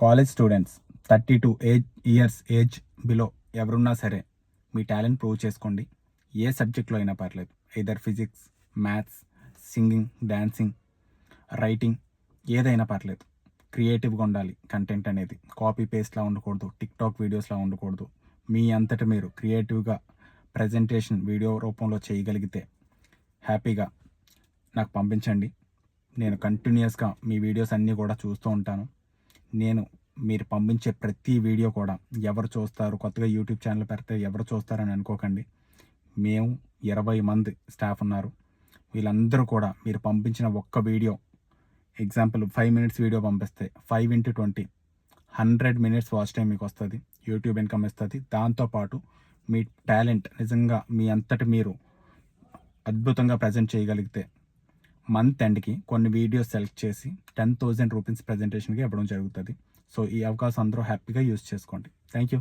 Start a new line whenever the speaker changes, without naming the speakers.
College students 32 years age below ఎవరున్నా సరే మీ talent prove చేసుకోండి. ఏ సబ్జెక్ట్లో అయినా పర్లేదు, either physics, maths, singing, dancing, writing, ఏదైనా పర్లేదు. క్రియేటివ్గా ఉండాలి. కంటెంట్ అనేది కాపీ పేస్ట్లా ఉండకూడదు, టిక్టాక్ వీడియోస్లా ఉండకూడదు. మీ అంతట మీరు క్రియేటివ్గా ప్రజెంటేషన్ వీడియో రూపంలో చేయగలిగితే హ్యాపీగా నాకు పంపించండి. నేను కంటిన్యూస్గా మీ వీడియోస్ అన్నీ కూడా చూస్తూ ఉంటాను. నేను మీరు పంపించే ప్రతి వీడియో కూడా ఎవరు చూస్తారు, కొత్తగా యూట్యూబ్ ఛానల్ పెడితే ఎవరు చూస్తారని అనుకోకండి. మేము 20 మంది స్టాఫ్ ఉన్నారు. వీళ్ళందరూ కూడా మీరు పంపించిన ఒక్క వీడియో, ఎగ్జాంపుల్ 5 మినిట్స్ వీడియో పంపిస్తే 5 into 20 100 మినిట్స్ వాచ్ టైం మీకు వస్తుంది. యూట్యూబ్ ఇన్కమ్ ఇస్తుంది. దాంతోపాటు మీ టాలెంట్ నిజంగా మీ అంతటి మీరు అద్భుతంగా ప్రజెంట్ చేయగలిగితే మంత్ ఎండ్కి కొన్ని వీడియోస్ సెలెక్ట్ చేసి 10,000 రూపీస్ ప్రజెంటేషన్కి ఇవ్వడం జరుగుతుంది. సో ఈ అవకాశం అందరూ హ్యాపీగా యూజ్ చేసుకోండి. Thank you.